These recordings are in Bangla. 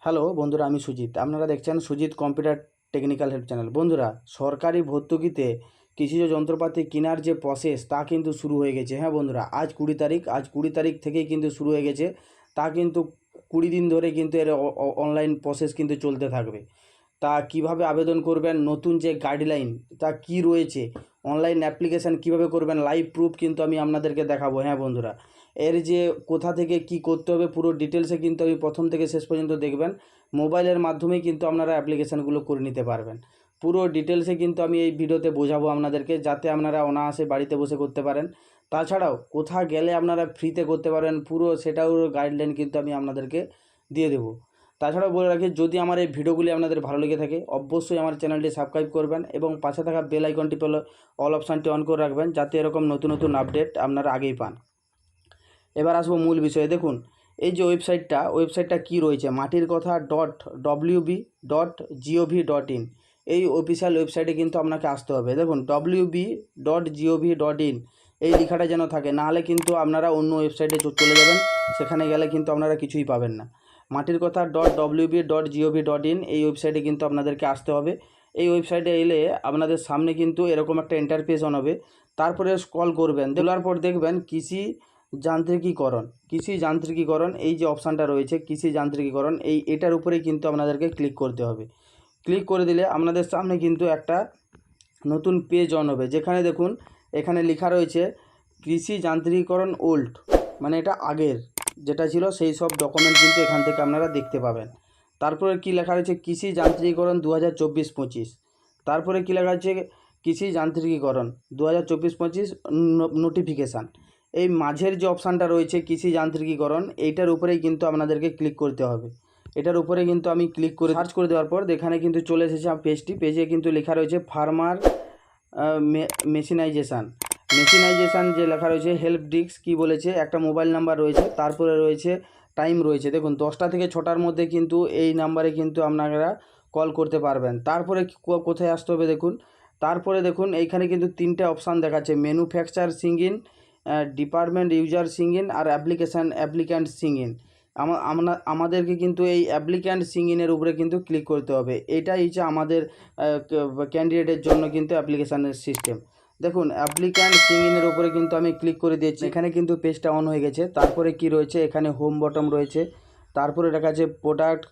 হ্যালো বন্ধুরা, আমি সুজিত। আপনারা দেখছেন Sujit computer technical help channel. বন্ধুরা, সরকারি ভর্তুকিতে কৃষিজ যন্ত্রপাতি কেনার যে প্রসেস তা কিন্তু শুরু হয়ে গেছে। হ্যাঁ বন্ধুরা, আজ 20 তারিখ থেকেই কিন্তু শুরু হয়ে গেছে। তা কিন্তু 20 দিন ধরে কিন্তু এর অনলাইন প্রসেস কিন্তু চলতে থাকবে। তা কিভাবে আবেদন করবেন, নতুন যে গাইডলাইন তা কি রয়েছে, অনলাইন অ্যাপ্লিকেশান কিভাবে করবেন, লাইভ প্রুফ কিন্তু আমি আপনাদেরকে দেখাবো। হ্যাঁ বন্ধুরা, এর যে কোথা থেকে কি করতে হবে পুরো ডিটেলসে কিন্তু আমি প্রথম থেকে শেষ পর্যন্ত দেখবেন। মোবাইলের মাধ্যমেই কিন্তু আপনারা অ্যাপ্লিকেশানগুলো করে নিতে পারবেন। পুরো ডিটেলসে কিন্তু আমি এই ভিডিওতে বোঝাবো আপনাদেরকে, যাতে আপনারা অনায়াসে বাড়িতে বসে করতে পারেন। তাছাড়াও কোথা গেলে আপনারা ফ্রিতে করতে পারবেন পুরো সেটাও গাইডলাইন কিন্তু আমি আপনাদেরকে দিয়ে দেবো। তাছাড়াও বলে রাখি, যদি আমার এই ভিডিওগুলি আপনাদের ভালো লেগে থাকে অবশ্যই আমার চ্যানেলটি সাবস্ক্রাইব করবেন এবং পাশে থাকা বেল আইকনটি পেলে অল অপশানটি অন করে রাখবেন, যাতে এরকম নতুন নতুন আপডেট আপনারা আগেই পান। এবার আসবো মূল বিষয়ে। দেখুন, এই যে ওয়েবসাইটটা কি রয়েছে, মাটির কথা .wb.gov.in, এই অফিসিয়াল ওয়েবসাইটে কিন্তু আপনাকে আসতে হবে। দেখুন, wb.gov.in এই লেখাটা যেন থাকে, নাহলে কিন্তু আপনারা অন্য ওয়েবসাইটে চলে যাবেন, সেখানে গেলে কিন্তু আপনারা কিছুই পাবেন না। মাটির কথা .wb.gov.in এই ওয়েবসাইটে কিন্তু আপনাদেরকে আসতে হবে। এই ওয়েবসাইটে এলে আপনাদের সামনে কিন্তু এরকম একটা ইন্টারফেস অন হবে। তারপরে স্ক্রল করবেন, তোলার পর দেখবেন কৃষি যান্ত্রিকীকরণ এই যে অপশানটা রয়েছে, কৃষি যান্ত্রিকীকরণ, এটার উপরেই কিন্তু আপনাদেরকে ক্লিক করতে হবে। ক্লিক করে দিলে আপনাদের সামনে কিন্তু একটা নতুন পেজ অন হবে, যেখানে দেখুন এখানে লেখা রয়েছে কৃষি যান্ত্রিকীকরণ ওল্ড, মানে এটা আগের যেটা ছিল সেই সব ডকুমেন্ট কিন্তু এখান থেকে আপনারা দেখতে পাবেন। তারপরে কি লেখা রয়েছে, কৃষি যান্ত্রিকীকরণ 2024-25। তারপরে কি লেখা আছে, কৃষি যান্ত্রিকীকরণ 2024-25 নোটিফিকেশান। এই মাঝের যে অপশানটা রয়েছে কৃষি যান্ত্রিকীকরণ, এইটার উপরেই কিন্তু আপনাদেরকে ক্লিক করতে হবে। এটার উপরে কিন্তু আমি ক্লিক করে সার্চ করে দেওয়ার পর এখানে কিন্তু চলে এসেছে পেজে কিন্তু লেখা রয়েছে ফার্মার মেশিনাইজেশান যে লেখা রয়েছে, হেল্প ডেস্ক কি বলেছে, একটা মোবাইল নাম্বার রয়েছে, তারপরে রয়েছে টাইম রয়েছে। দেখুন 10টা থেকে 6টার মধ্যে কিন্তু এই নাম্বারে কিন্তু আপনারা কল করতে পারবেন। তারপরে কোথায় আসতে হবে দেখুন, তারপরে দেখুন এইখানে কিন্তু 3টে অপশান দেখাচ্ছে, manufacture sign in, department user sign in আর অ্যাপ্লিক্যান্ট সিঙ্গিন। আমাদেরকে কিন্তু এই অ্যাপ্লিক্যান্ট সিঙ্গিনের উপরে কিন্তু ক্লিক করতে হবে। এটাই হচ্ছে আমাদের ক্যান্ডিডেটের জন্য কিন্তু অ্যাপ্লিকেশানের সিস্টেম। দেখুন অ্যাপ্লিক্যান্ট সিঙ্গিনের উপরে কিন্তু আমি ক্লিক করে দিয়েছি, এখানে কিন্তু পেজটা অন হয়ে গেছে। তারপরে কি রয়েছে, এখানে হোম বটম রয়েছে, তারপরে লেখা আছে প্রোডাক্ট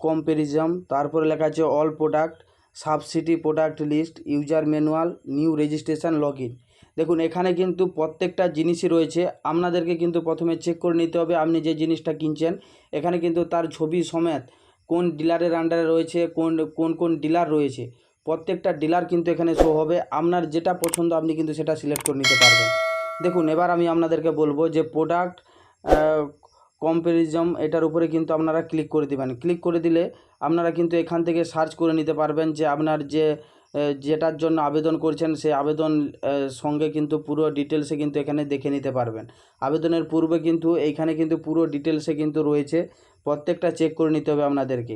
কম্প্যারিজম, তারপরে লেখা আছে all product, subsidy product list, user manual, new registration, log in. দেখুন এখানে কিন্তু প্রত্যেকটা জিনিসই রয়েছে। আপনাদেরকে কিন্তু প্রথমে চেক করে নিতে হবে আপনি যে জিনিসটা কিনছেন, এখানে কিন্তু তার ছবি সমেত কোন ডিলারের আন্ডারে রয়েছে, কোন ডিলার রয়েছে, প্রত্যেকটা ডিলার কিন্তু এখানে শো হবে। আপনার যেটা পছন্দ আপনি কিন্তু সেটা সিলেক্ট করে নিতে পারবেন। দেখুন এবার আমি আপনাদেরকে বলবো যে প্রোডাক্ট কম্প্যারিজম, এটার উপরে কিন্তু আপনারা ক্লিক করে দেবেন। ক্লিক করে দিলে আপনারা কিন্তু এখান থেকে সার্চ করে নিতে পারবেন যে আপনার যেটার জন্য আবেদন করছেন সেই আবেদন সঙ্গে কিন্তু পুরো ডিটেলসে কিন্তু এখানে দেখে নিতে পারবেন। আবেদনের পূর্বে কিন্তু এইখানে কিন্তু পুরো ডিটেলসে কিন্তু রয়েছে, প্রত্যেকটা চেক করে নিতে হবে আপনাদেরকে।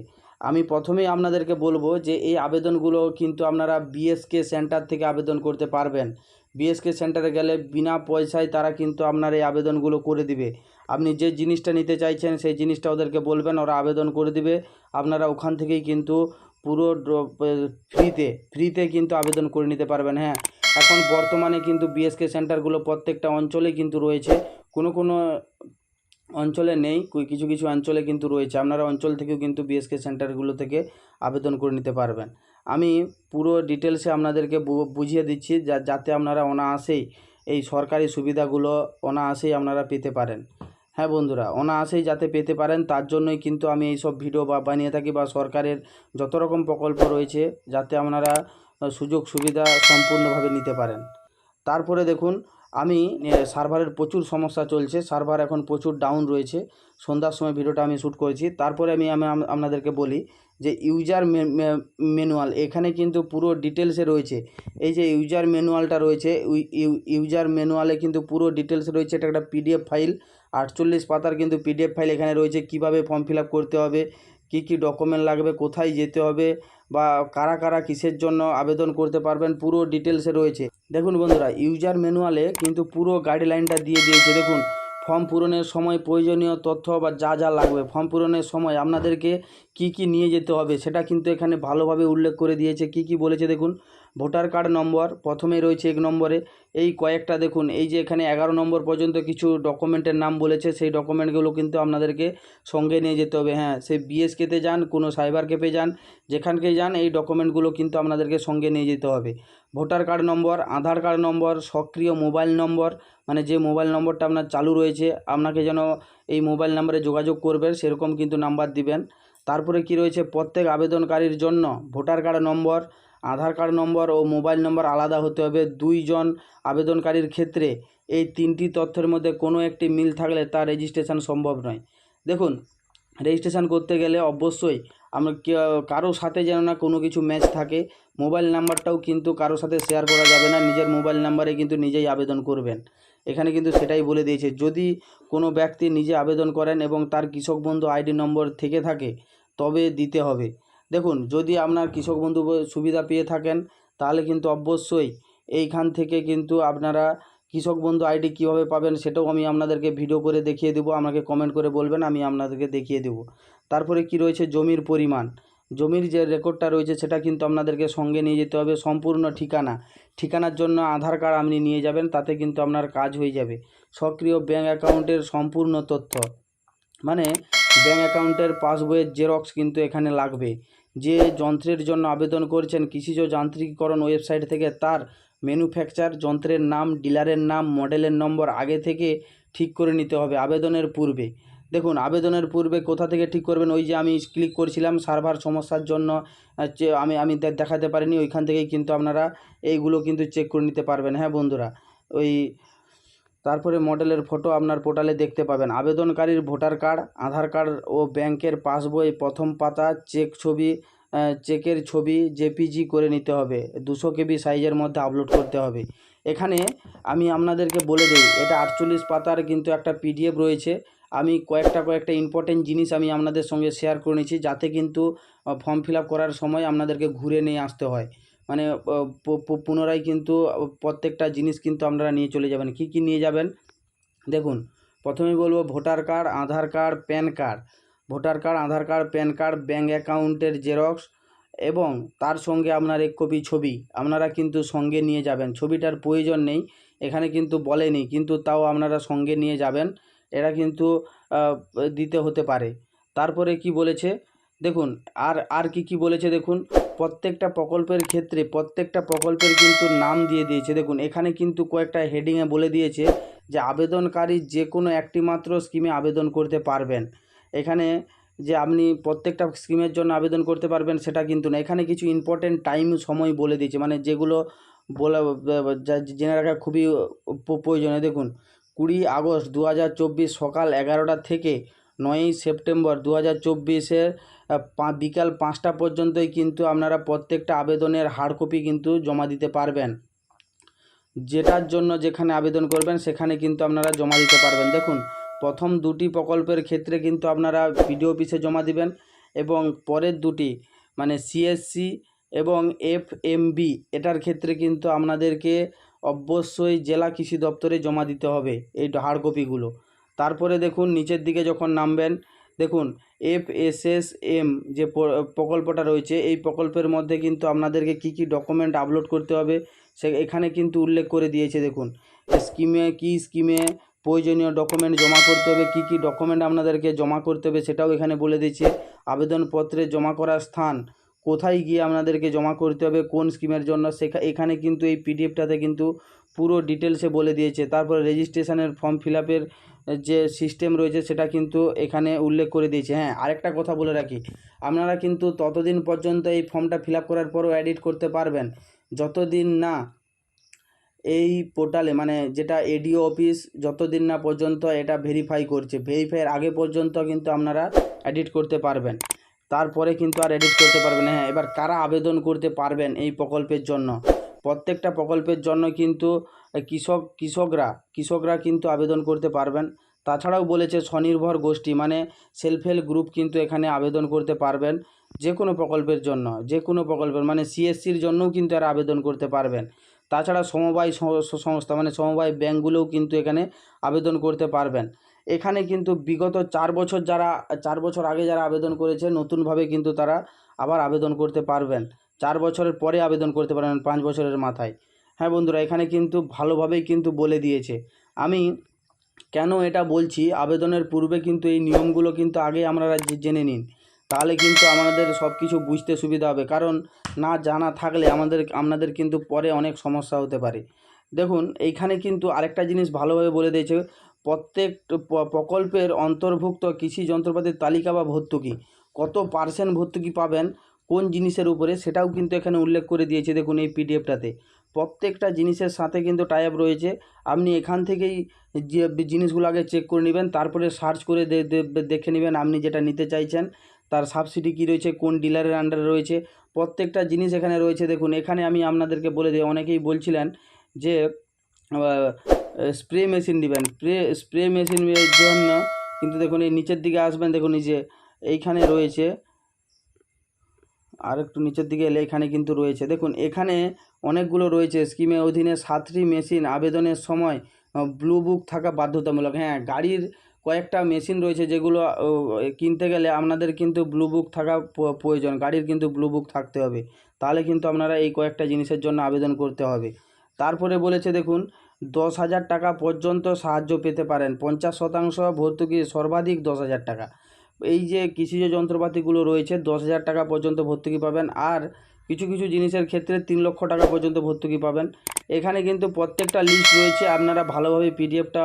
আমি প্রথমেই আপনাদেরকে বলবো যে এই আবেদনগুলো কিন্তু আপনারা বিএসকে সেন্টার থেকে আবেদন করতে পারবেন। বিএসকে সেন্টারে গেলে বিনা পয়সায় তারা কিন্তু আপনার এই আবেদনগুলো করে দিবে। আপনি যে জিনিসটা নিতে চাইছেন সেই জিনিসটা ওদেরকে বলবেন, ওরা আবেদন করে দিবে। আপনারা ওখান থেকেই কিন্তু পুরো ফ্রিতে কিন্তু আবেদন করে নিতে পারবেন। হ্যাঁ, এখন বর্তমানে কিন্তু বিএসকে সেন্টারগুলো প্রত্যেকটা অঞ্চলেই কিন্তু রয়েছে, কোনো অঞ্চলে নেই, কিছু অঞ্চলে কিন্তু রয়েছে। আপনারা অঞ্চল থেকেও কিন্তু বিএসকে সেন্টারগুলো থেকে আবেদন করে নিতে পারবেন। আমি পুরো ডিটেলসে আপনাদেরকে বুঝিয়ে দিচ্ছি, যাতে আপনারা অনায়াসেই এই সরকারি সুবিধাগুলো অনায়াসেই আপনারা পেতে পারেন। হ্যাঁ বন্ধুরা, অনায়াসেই যাতে পেতে পারেন তার জন্যই কিন্তু আমি এই সব ভিডিও বানিয়ে থাকি, বা সরকারের যত রকম প্রকল্প রয়েছে যাতে আপনারা সুযোগ সুবিধা সম্পূর্ণভাবে নিতে পারেন। তারপরে দেখুন, আমি সার্ভারের প্রচুর সমস্যা চলছে, সার্ভার এখন প্রচুর ডাউন রয়েছে। সন্ধ্যার সময় ভিডিওটা আমি শ্যুট করেছি। তারপরে আমি আপনাদেরকে বলি যে ইউজার ম্যানুয়াল এখানে কিন্তু পুরো ডিটেলসে রয়েছে। এই যে ইউজার ম্যানুয়ালটা রয়েছে, ইউজার ম্যানুয়ালে কিন্তু পুরো ডিটেলস রয়েছে। এটা একটা পিডিএফ ফাইল, 48 পাতার কিন্তু পিডিএফ ফাইল এখানে রয়েছে। কিভাবে ফর্ম ফিল আপ করতে হবে, কি ডকুমেন্ট লাগবে, কোথায় যেতে হবে, বা কারা কিসের জন্য আবেদন করতে পারবেন, পুরো ডিটেলসে রয়েছে। দেখুন বন্ধুরা, ইউজার ম্যানুয়ালে কিন্তু পুরো গাইডলাইনটা দিয়ে দিয়েছে। দেখুন ফর্ম পূরণের সময় প্রয়োজনীয় তথ্য বা যা যা লাগবে, ফর্ম পূরণের সময় আপনাদেরকে কি কি নিয়ে যেতে হবে সেটা কিন্তু এখানে ভালোভাবে উল্লেখ করে দিয়েছে। কি কি বলেছে দেখুন, ভোটার কার্ড নম্বর প্রথমেই রয়েছে 1 নম্বরে। এই কয়েকটা দেখুন, এই যে এখানে 11 নম্বর পর্যন্ত কিছু ডকুমেন্টের নাম বলেছে, সেই ডকুমেন্টগুলো কিন্তু আপনাদেরকে সঙ্গে নিয়ে যেতে হবে। হ্যাঁ, সে বিএসকেতে যান, কোনো সাইবার ক্যাফে যান, যেখানকেই যান, এই ডকুমেন্টগুলো কিন্তু আপনাদেরকে সঙ্গে নিয়ে যেতে হবে। ভোটার কার্ড নম্বর, আধার কার্ড নম্বর, সক্রিয় মোবাইল নম্বর, মানে যে মোবাইল নম্বরটা আপনার চালু রয়েছে, আপনাকে যেন এই মোবাইল নাম্বারে যোগাযোগ করবেন সেরকম কিন্তু নাম্বার দিবেন। তারপরে কি রয়েছে, প্রত্যেক আবেদনকারীর জন্য ভোটার কার্ড নম্বর, আধার কার্ড নম্বর ও মোবাইল নম্বর আলাদা হতে হবে। 2 জন আবেদনকারীর ক্ষেত্রে এই 3টি তথ্যের মধ্যে কোনো একটি মিল থাকলে তার রেজিস্ট্রেশন সম্ভব নয়। দেখুন, রেজিস্ট্রেশন করতে গেলে অবশ্যই আমরা কারো সাথে যেন না কোনো কিছু ম্যাচ থাকে। মোবাইল নাম্বারটাও কিন্তু কারোর সাথে শেয়ার করা যাবে না, নিজের মোবাইল নাম্বারে কিন্তু নিজেই আবেদন করবেন। এখানে কিন্তু সেটাই বলে দিয়েছে। যদি কোনো ব্যক্তি নিজে আবেদন করেন এবং তার কৃষক বন্ধু আইডি নম্বর থেকে থাকে তবে দিতে হবে। দেখুন, যদি আপনার কৃষক বন্ধু সুবিধা পেয়ে থাকেন তাহলে কিন্তু অবশ্যই এইখান থেকে কিন্তু আপনারা কৃষক বন্ধু আইডি কীভাবে পাবেন সেটাও আমি আপনাদেরকে ভিডিও করে দেখিয়ে দেবো। আমাকে কমেন্ট করে বলবেন, আমি আপনাদেরকে দেখিয়ে দেবো। তারপরে কি রয়েছে, জমির পরিমাণ, জমির যে রেকর্ডটা রয়েছে সেটা কিন্তু আপনাদেরকে সঙ্গে নিয়ে যেতে হবে। সম্পূর্ণ ঠিকানার জন্য আধার কার্ড আপনি নিয়ে যাবেন, তাতে কিন্তু আপনার কাজ হয়ে যাবে। সক্রিয় ব্যাঙ্ক অ্যাকাউন্টের সম্পূর্ণ তথ্য, মানে ব্যাঙ্ক অ্যাকাউন্টের পাসবইয়ের জেরক্স কিন্তু এখানে লাগবে। যে যন্ত্রের জন্য আবেদন করছেন কৃষিজ যান্ত্রিকীকরণ ওয়েবসাইট থেকে, তার ম্যানুফ্যাকচার, যন্ত্রের নাম, ডিলারের নাম, মডেলের নম্বর আগে থেকে ঠিক করে নিতে হবে আবেদনের পূর্বে। দেখুন, আবেদনের পূর্বে কোথা থেকে ঠিক করবেন, ওই যে আমি ক্লিক করছিলাম সার্ভার সমস্যার জন্য যে আমি দেখাতে পারিনি, ওইখান থেকেই কিন্তু আপনারা এইগুলো কিন্তু চেক করে নিতে পারবেন। হ্যাঁ বন্ধুরা, ওই তারপরে মডেলের ফটো আপনার পোর্টালে দেখতে পাবেন। আবেদনকারীর ভোটার কার্ড, আধার কার্ড ও ব্যাংকের পাসবই প্রথম পাতা, চেকের ছবি জেপিজি করে নিতে হবে। 200 কেবি সাইজের মধ্যে আপলোড করতে হবে। এখানে আমি আপনাদেরকে বলে দিই, এটা 48 পাতার কিন্তু একটা পিডিএফ রয়েছে। আমি কয়েকটা ইম্পর্টেন্ট জিনিস আমি আপনাদের সঙ্গে শেয়ার করে নিচ্ছি, যাতে কিন্তু ফর্ম ফিল আপ করার সময় আপনাদেরকে ঘুরে নিয়ে আসতে হয়, মানে পুনরায় কিন্তু প্রত্যেকটা জিনিস কিন্তু আপনারা নিয়ে চলে যাবেন। কি কি নিয়ে যাবেন দেখুন, প্রথমেই বলবো voter card, Aadhaar card, PAN card. Voter card, Aadhaar card, PAN card, bank অ্যাকাউন্টের জেরক্স এবং তার সঙ্গে আপনার 1 কপি ছবি আপনারা কিন্তু সঙ্গে নিয়ে যাবেন। ছবিটার প্রয়োজন নেই, এখানে কিন্তু বলেনি, কিন্তু তাও আপনারা সঙ্গে নিয়ে যাবেন, এটা কিন্তু দিতে হতে পারে। তারপরে কি বলেছে দেখুন, আর কি বলেছে দেখুন, প্রত্যেকটা প্রকল্পের ক্ষেত্রে প্রত্যেকটা প্রকল্পের কিন্তু নাম দিয়ে দিয়েছে। দেখুন, এখানে কিন্তু কয়েকটা হেডিংয়ে বলে দিয়েছে যে আবেদনকারী যে কোনো একটি মাত্র স্কিমে আবেদন করতে পারবেন। এখানে যে আপনি প্রত্যেকটা স্কিমের জন্য আবেদন করতে পারবেন সেটা কিন্তু না, এখানে কিছু ইম্পর্টেন্ট টাইম সময় বলে দিয়েছে, মানে যেগুলো বলা জেনে রাখা খুবই প্রয়োজনীয়। দেখুন, 20 আগস্ট 2024 সকাল 11টা থেকে 9ই সেপ্টেম্বর 2024-এর বিকাল 5টা পর্যন্তই কিন্তু আপনারা প্রত্যেকটা আবেদনের হার্ড কপি কিন্তু জমা দিতে পারবেন। যেটার জন্য যেখানে আবেদন করবেন সেখানে কিন্তু আপনারা জমা দিতে পারবেন। দেখুন, প্রথম 2টি প্রকল্পের ক্ষেত্রে কিন্তু আপনারা বিডিও অফিসে জমা দিবেন এবং পরের 2টি মানে সিএসসি এবং এফএমবি এটার ক্ষেত্রে কিন্তু আপনাদেরকে অবশ্যই জেলা কৃষি দপ্তরে জমা দিতে হবে এই হার্ড কপিগুলো। তারপরে দেখুন, নিচের দিকে যখন নামবেন, দেখুন এফএসএসএম যে প্রকল্পটা রয়েছে, এই প্রকল্পের মধ্যে কিন্তু আপনাদেরকে কি কি ডকুমেন্ট আপলোড করতে হবে এখানে কিন্তু উল্লেখ করে দিয়েছে। দেখুন, স্কিমে প্রয়োজনীয় ডকুমেন্ট জমা করতে হবে, কি কি ডকুমেন্ট আপনাদেরকে জমা করতে হবে সেটাও এখানে বলে দিয়েছে। আবেদনপত্রে জমা করার স্থান, কোথায় গিয়ে আপনাদেরকে জমা করতে হবে, কোন স্কিমের জন্য, এখানে কিন্তু এই পিডিএফটাতে কিন্তু পুরো ডিটেলসে বলে দিয়েছে। তারপরে রেজিস্ট্রেশনের ফর্ম ফিল আপের যে সিস্টেম রয়েছে সেটা কিন্তু এখানে উল্লেখ করে দিয়েছে। হ্যাঁ, আরেকটা কথা বলে রাখি, আপনারা কিন্তু ততদিন পর্যন্ত এই ফর্মটা ফিল আপ করার পরও এডিট করতে পারবেন যতদিন না এই পোর্টালে, মানে যেটা এডিও অফিস যতদিন না পর্যন্ত এটা ভেরিফাই করছে, ভেরিফাইয়ের আগে পর্যন্ত কিন্তু আপনারা এডিট করতে পারবেন, তারপরে কিন্তু আর এডিট করতে পারবেন না। হ্যাঁ, এবার কারা আবেদন করতে পারবেন এই প্রকল্পের জন্য, প্রত্যেকটা প্রকল্পের জন্য কিন্তু কৃষকরা কিন্তু আবেদন করতে পারবেন। তাছাড়াও বলেছে স্বনির্ভর গোষ্ঠী, মানে সেলফ হেল্প গ্রুপ কিন্তু এখানে আবেদন করতে পারবেন যে কোনো প্রকল্পের জন্য, যে কোনো প্রকল্পের, মানে সিএসসির জন্যও কিন্তু এরা আবেদন করতে পারবেন। তাছাড়া সমবায় সংস্থা মানে সমবায় ব্যাঙ্কগুলোও কিন্তু এখানে আবেদন করতে পারবেন। এখানে কিন্তু বিগত 4 বছর যারা 4 বছর আগে যারা আবেদন করেছে নতুনভাবে কিন্তু তারা আবার আবেদন করতে পারবেন। 4 বছরের পরে আবেদন করতে পারবেন 5 বছরের মাথায়। হ্যাঁ বন্ধুরা, এখানে কিন্তু ভালোভাবেই কিন্তু বলে দিয়েছে। আমি কেন এটা বলছি, আবেদনের পূর্বে কিন্তু এই নিয়মগুলো কিন্তু আগে আপনারা জেনে নিন, তাহলে কিন্তু আমাদের সব কিছু বুঝতে সুবিধা হবে। কারণ না জানা থাকলে আপনাদের কিন্তু পরে অনেক সমস্যা হতে পারে। দেখুন এইখানে কিন্তু আরেকটা জিনিস ভালোভাবে বলে দিয়েছে, প্রত্যেক প্রকল্পের অন্তর্ভুক্ত কৃষি যন্ত্রপাতির তালিকা বা ভর্তুকি, কত পার্সেন্ট ভর্তুকি পাবেন কোন জিনিসের উপরে, সেটাও কিন্তু এখানে উল্লেখ করে দিয়েছে। দেখুন এই পিডিএফটাতে প্রত্যেকটা জিনিসের সাথে কিন্তু টাই আপ রয়েছে। আপনি এখান থেকেই যে জিনিসগুলো আগে চেক করে নেবেন, তারপরে সার্চ করে দেখে নেবেন আপনি যেটা নিতে চাইছেন তার সাবসিডি কী রয়েছে, কোন ডিলারের আন্ডারে রয়েছে, প্রত্যেকটা জিনিস এখানে রয়েছে। দেখুন এখানে আমি আপনাদেরকে বলে দিই, অনেকেই বলছিলেন যে স্প্রে মেশিন নেবেন, স্প্রে মেশিনের জন্য কিন্তু দেখুন এই নিচের দিকে আসবেন, দেখুন এই যে এইখানে রয়েছে, আর একটু নিচের দিকে এলে এখানে কিন্তু রয়েছে। দেখুন এখানে অনেকগুলো রয়েছে স্কিমের অধীনে 7টি মেশিন আবেদনের সময় ব্লু বুক থাকা বাধ্যতামূলক। হ্যাঁ, গাড়ির কয়েকটা মেশিন রয়েছে যেগুলো কিনতে গেলে আপনাদের কিন্তু ব্লু বুক থাকা প্রয়োজন, গাড়ির কিন্তু ব্লু বুক থাকতে হবে, তাহলে কিন্তু আপনারা এই কয়েকটা জিনিসের জন্য আবেদন করতে হবে। তারপরে বলেছে দেখুন 10,000 টাকা পর্যন্ত সাহায্য পেতে পারেন, 50% ভর্তুকি, সর্বাধিক 10,000 টাকা। এই যে কৃষিজ যন্ত্রপাতিগুলো রয়েছে 10,000 টাকা পর্যন্ত ভর্তুকি পাবেন, আর কিছু কিছু জিনিসের ক্ষেত্রে 3 লক্ষ টাকা পর্যন্ত ভর্তুকি পাবেন। এখানে কিন্তু প্রত্যেকটা লিস্ট রয়েছে, আপনারা ভালোভাবে পিডিএফটা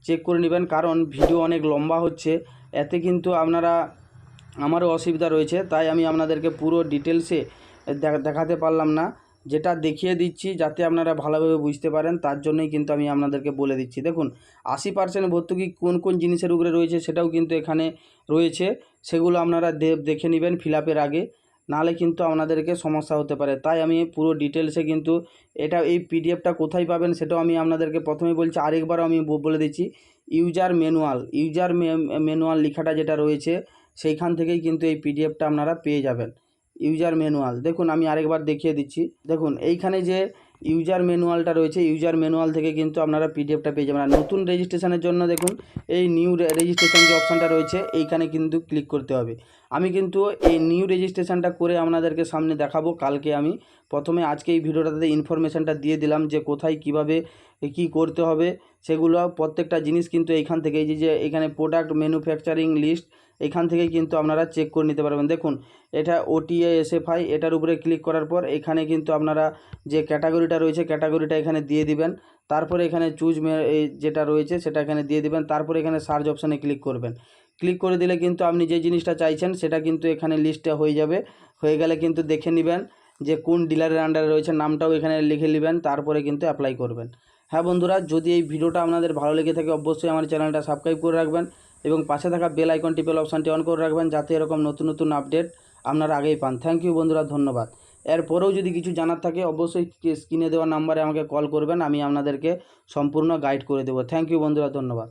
চেক করে নেবেন, কারণ ভিডিও অনেক লম্বা হচ্ছে, এতে কিন্তু আমারও অসুবিধা রয়েছে, তাই আমি আপনাদেরকে পুরো ডিটেলসে দেখাতে পারলাম না। যেটা দেখিয়ে দিচ্ছি যাতে আপনারা ভালোভাবে বুঝতে পারেন, তার জন্যই কিন্তু আমি আপনাদেরকে বলে দিচ্ছি। দেখুন 80% ভর্তুকি কোন কোন জিনিসের উপরে রয়েছে সেটাও কিন্তু এখানে রয়েছে, সেগুলো আপনারা দেখে নেবেন ফিল আপের আগে, নাহলে কিন্তু আপনাদেরকে সমস্যা হতে পারে। তাই আমি পুরো ডিটেলসে কিন্তু এই পিডিএফটা কোথায় পাবেন সেটাও আমি আপনাদেরকে প্রথমেই বলছি, আরেকবারও আমি বলে দিচ্ছি। ইউজার ম্যানুয়াল লেখাটা যেটা রয়েছে সেইখান থেকেই কিন্তু এই পিডিএফটা আপনারা পেয়ে যাবেন। ইউজার ম্যানুয়াল, দেখুন আমি আরেকবার দেখিয়ে দিচ্ছি। দেখুন এইখানে যে ইউজার ম্যানুয়ালটা রয়েছে, ইউজার ম্যানুয়াল থেকে কিন্তু আপনারা পিডিএফটা পেয়ে যাবেন। আর নতুন রেজিস্ট্রেশনের জন্য দেখুন এই নিউ রেজিস্ট্রেশন যে অপশানটা রয়েছে এইখানে কিন্তু ক্লিক করতে হবে। আমি কিন্তু এই নিউ রেজিস্ট্রেশনটা করে আপনাদেরকে সামনে দেখাবো কালকে। আমি প্রথমে আজকে এই ভিডিওটাতে ইনফরমেশানটা দিয়ে দিলাম যে কোথায় কিভাবে কি করতে হবে, সেগুলো প্রত্যেকটা জিনিস কিন্তু এইখান থেকে, এই যে এখানে প্রোডাক্ট ম্যানুফ্যাকচারিং লিস্ট, এখান থেকেই কিন্তু আপনারা চেক করে নিতে পারবেন। দেখুন এটা ওটিএ এসএফআই, এটার উপরে ক্লিক করার পর এখানে কিন্তু আপনারা যে ক্যাটাগরিটা রয়েছে ক্যাটাগরিটা এখানে দিয়ে দিবেন, তারপরে এখানে চুজ যেটা রয়েছে সেটা এখানে দিয়ে দিবেন, তারপরে এখানে সার্চ অপশানে ক্লিক করবেন। ক্লিক করে দিলে কিন্তু আপনি যে জিনিসটা চাইছেন সেটা কিন্তু এখানে লিস্টে হয়ে যাবে। হয়ে গেলে কিন্তু দেখে নেবেন যে কোন ডিলারের আন্ডারে রয়েছে, নামটাও এখানে লিখে নেবেন, তারপরে কিন্তু অ্যাপ্লাই করবেন। হ্যাঁ বন্ধুরা, যদি এই ভিডিওটা আপনাদের ভালো লেগে থাকে অবশ্যই আমার চ্যানেলটা সাবস্ক্রাইব করে রাখবেন এবং পাশে থাকা বেল আইকন টিপেল অপশানটি অন করে রাখবেন, যাতে এরকম নতুন নতুন আপডেট আপনারা আগেই পান। থ্যাংক ইউ বন্ধুরা, ধন্যবাদ। এরপরেও যদি কিছু জানার থাকে অবশ্যই স্ক্রিনে দেওয়া নাম্বারে আমাকে কল করবেন, আমি আপনাদেরকে সম্পূর্ণ গাইড করে দেবো। থ্যাংক ইউ বন্ধুরা, ধন্যবাদ।